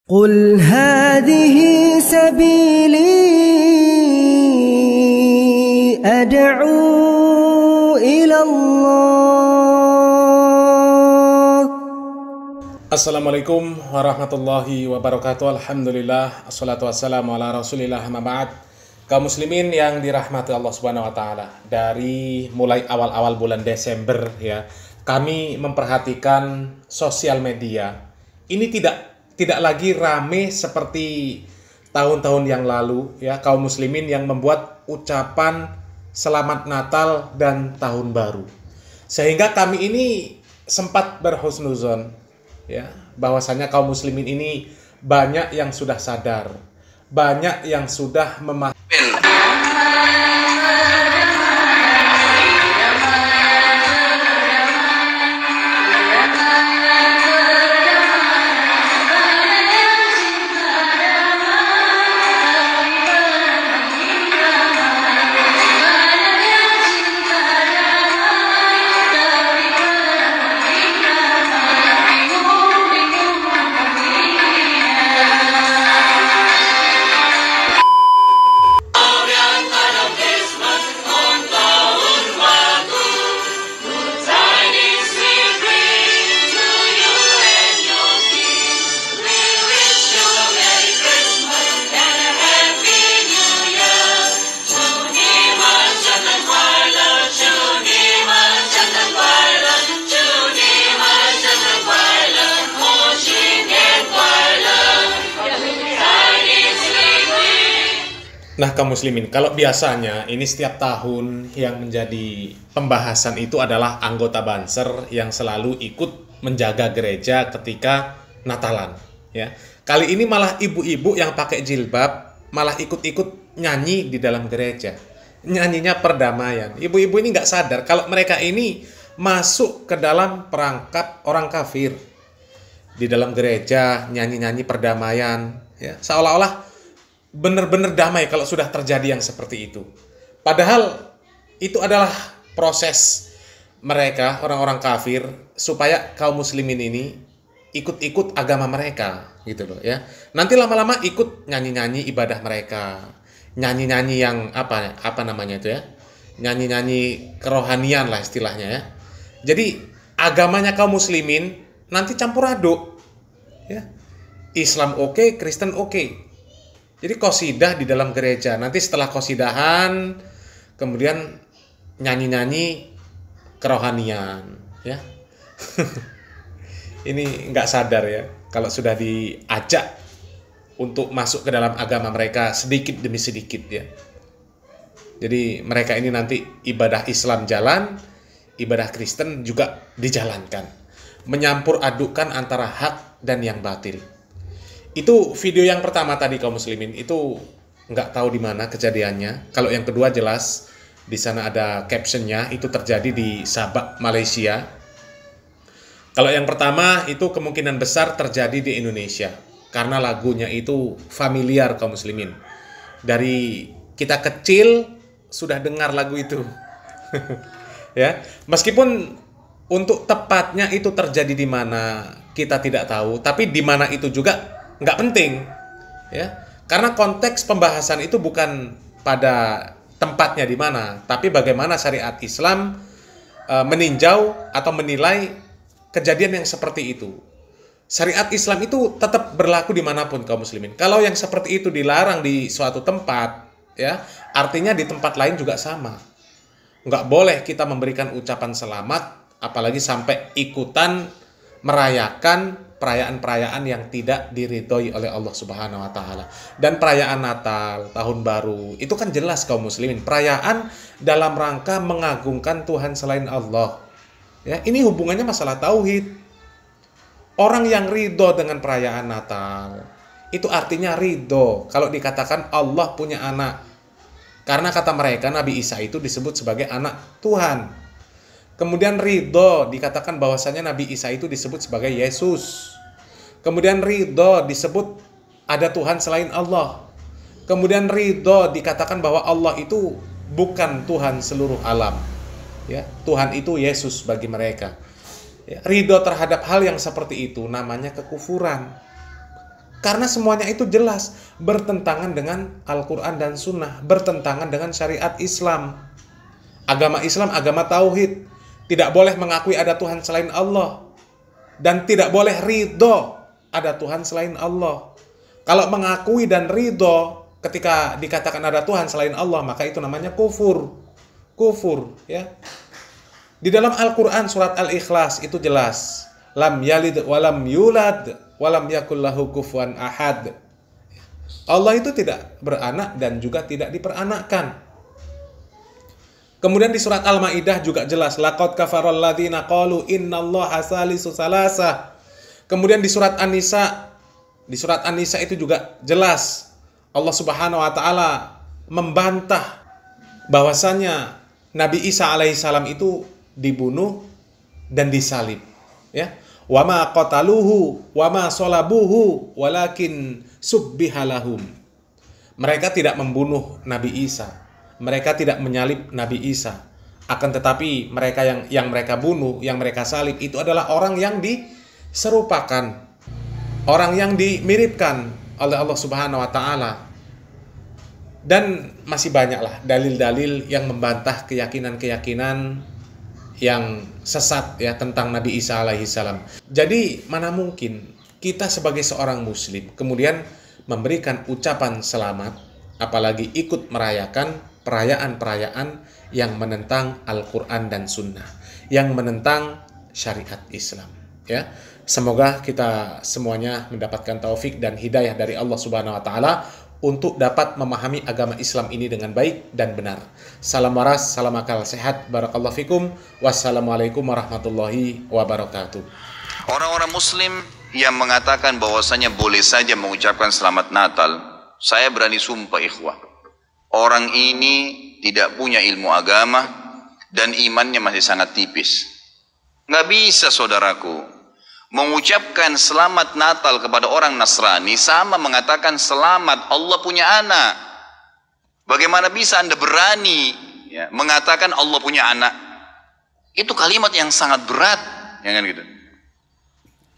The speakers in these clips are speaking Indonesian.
قل هذه سبيلي أدعو إلى الله. Assalamualaikum warahmatullahi wabarakatuh. Alhamdulillah, assalatu wassalamu ala rasulillah, amma ba'd. Kaum muslimin yang dirahmati Allah subhanahu wa ta'ala, dari mulai awal-awal bulan Desember ya, kami memperhatikan sosial media ini tidak lagi rame seperti tahun-tahun yang lalu ya. Kaum muslimin yang membuat ucapan selamat Natal dan Tahun Baru, sehingga kami ini sempat berhusnuzon ya, bahwasanya kaum muslimin ini banyak yang sudah sadar, banyak yang sudah memahami. Nah, kaum muslimin, kalau biasanya ini setiap tahun yang menjadi pembahasan itu adalah anggota Banser yang selalu ikut menjaga gereja ketika Natalan ya. Kali ini malah ibu-ibu yang pakai jilbab malah ikut-ikut nyanyi di dalam gereja. Nyanyinya perdamaian. Ibu-ibu ini nggak sadar kalau mereka ini masuk ke dalam perangkap orang kafir. Di dalam gereja nyanyi-nyanyi perdamaian ya, seolah-olah benar-benar damai kalau sudah terjadi yang seperti itu. Padahal itu adalah proses mereka, orang-orang kafir, supaya kaum muslimin ini ikut-ikut agama mereka gitu loh ya. Nanti lama-lama ikut nyanyi-nyanyi ibadah mereka, nyanyi-nyanyi yang apa namanya itu ya, nyanyi-nyanyi kerohanian lah istilahnya ya. Jadi agamanya kaum muslimin nanti campur aduk ya. Islam oke, Kristen oke. Jadi qasidah di dalam gereja, nanti setelah qasidahan kemudian nyanyi-nyanyi kerohanian ya. Ini nggak sadar ya kalau sudah diajak untuk masuk ke dalam agama mereka sedikit demi sedikit ya. Jadi mereka ini nanti ibadah Islam jalan, ibadah Kristen juga dijalankan, menyampur adukkan antara hak dan yang batil. Itu video yang pertama tadi kaum muslimin, itu nggak tahu di mana kejadiannya. Kalau yang kedua jelas di sana ada captionnya, itu terjadi di Sabah, Malaysia. Kalau yang pertama itu kemungkinan besar terjadi di Indonesia karena lagunya itu familiar kaum muslimin. Dari kita kecil sudah dengar lagu itu. Ya, meskipun untuk tepatnya itu terjadi di mana kita tidak tahu, tapi di mana itu juga nggak penting ya, karena konteks pembahasan itu bukan pada tempatnya di mana, tapi bagaimana syariat Islam meninjau atau menilai kejadian yang seperti itu. Syariat Islam itu tetap berlaku dimanapun kaum muslimin. Kalau yang seperti itu dilarang di suatu tempat ya, artinya di tempat lain juga sama. Nggak boleh kita memberikan ucapan selamat, apalagi sampai ikutan merayakan perayaan-perayaan yang tidak diridhoi oleh Allah Subhanahu wa taala. Dan perayaan Natal, Tahun Baru, itu kan jelas kaum muslimin, perayaan dalam rangka mengagungkan Tuhan selain Allah. Ya, ini hubungannya masalah tauhid. Orang yang ridho dengan perayaan Natal, itu artinya ridho kalau dikatakan Allah punya anak. Karena kata mereka Nabi Isa itu disebut sebagai anak Tuhan. Kemudian ridho dikatakan bahwasanya Nabi Isa itu disebut sebagai Yesus. Kemudian ridho disebut ada Tuhan selain Allah. Kemudian ridho dikatakan bahwa Allah itu bukan Tuhan seluruh alam. Ya, Tuhan itu Yesus bagi mereka. Ya, ridho terhadap hal yang seperti itu namanya kekufuran. Karena semuanya itu jelas bertentangan dengan Al-Quran dan Sunnah, bertentangan dengan syariat Islam. Agama Islam, agama tauhid. Tidak boleh mengakui ada Tuhan selain Allah. Dan tidak boleh ridho ada Tuhan selain Allah. Kalau mengakui dan ridho ketika dikatakan ada Tuhan selain Allah, maka itu namanya kufur. Kufur, ya. Di dalam Al-Quran surat Al-Ikhlas itu jelas. Lam yalid walam yulad walam yakul lahu kufuwan ahad. Allah itu tidak beranak dan juga tidak diperanakkan. Kemudian di surat Al-Maidah juga jelas, laqad kafaral ladzina qalu innallaha salisu salasa. Kemudian di surat An-Nisa itu juga jelas Allah Subhanahu wa taala membantah bahwasanya Nabi Isa alaihissalam itu dibunuh dan disalib, ya. Wa ma qataluhu wa ma salabuhu walakin subbihalahum. Mereka tidak membunuh Nabi Isa. Mereka tidak menyalib Nabi Isa. Akan tetapi mereka yang mereka bunuh, yang mereka salib itu adalah orang yang diserupakan, orang yang dimiripkan oleh Allah Subhanahu wa taala. Dan masih banyaklah dalil-dalil yang membantah keyakinan-keyakinan yang sesat ya tentang Nabi Isa alaihissalam. Jadi mana mungkin kita sebagai seorang muslim kemudian memberikan ucapan selamat, apalagi ikut merayakan perayaan-perayaan yang menentang Al-Quran dan Sunnah, yang menentang syariat Islam, ya. Semoga kita semuanya mendapatkan taufik dan hidayah dari Allah Subhanahu wa taala untuk dapat memahami agama Islam ini dengan baik dan benar. Salam waras, salam akal sehat, barakallahu fikum. Wassalamualaikum warahmatullahi wabarakatuh. Orang-orang muslim yang mengatakan bahwasanya boleh saja mengucapkan selamat Natal, saya berani sumpah ikhwah, orang ini tidak punya ilmu agama dan imannya masih sangat tipis. Nggak bisa saudaraku mengucapkan selamat Natal kepada orang Nasrani sama mengatakan selamat Allah punya anak. Bagaimana bisa Anda berani ya, mengatakan Allah punya anak? Itu kalimat yang sangat berat, ya kan gitu.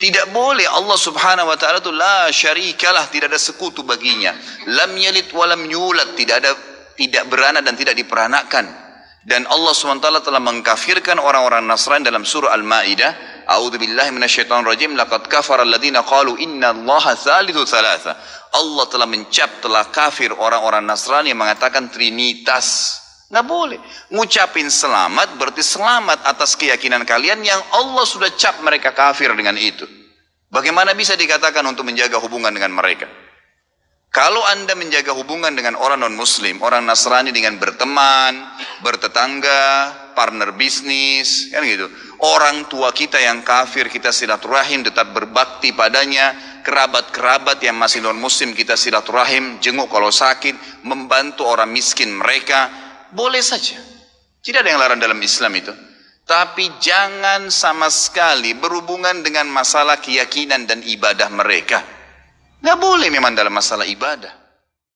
Tidak boleh. Allah Subhanahu wa taala itu la syarikalah, tidak ada sekutu baginya. Lam yalid walam yulad, tidak beranak dan tidak diperanakkan. Dan Allah SWT telah mengkafirkan orang-orang Nasrani dalam surah Al-Maidah. A'udzubillahi minasyaitonirrajim. Laqad kafara alladziina qalu innallaha tsalitsu tsalatsa. Allah telah telah kafir orang-orang Nasrani yang mengatakan trinitas. Nggak boleh. Ngucapin selamat berarti selamat atas keyakinan kalian yang Allah sudah cap mereka kafir dengan itu. Bagaimana bisa dikatakan untuk menjaga hubungan dengan mereka? Kalau Anda menjaga hubungan dengan orang non-muslim, orang Nasrani dengan berteman, bertetangga, partner bisnis, kan gitu. Orang tua kita yang kafir kita silaturahim, tetap berbakti padanya, kerabat-kerabat yang masih non-muslim kita silaturahim, jenguk kalau sakit, membantu orang miskin mereka, boleh saja. Tidak ada yang larang dalam Islam itu. Tapi jangan sama sekali berhubungan dengan masalah keyakinan dan ibadah mereka. Nggak boleh memang dalam masalah ibadah.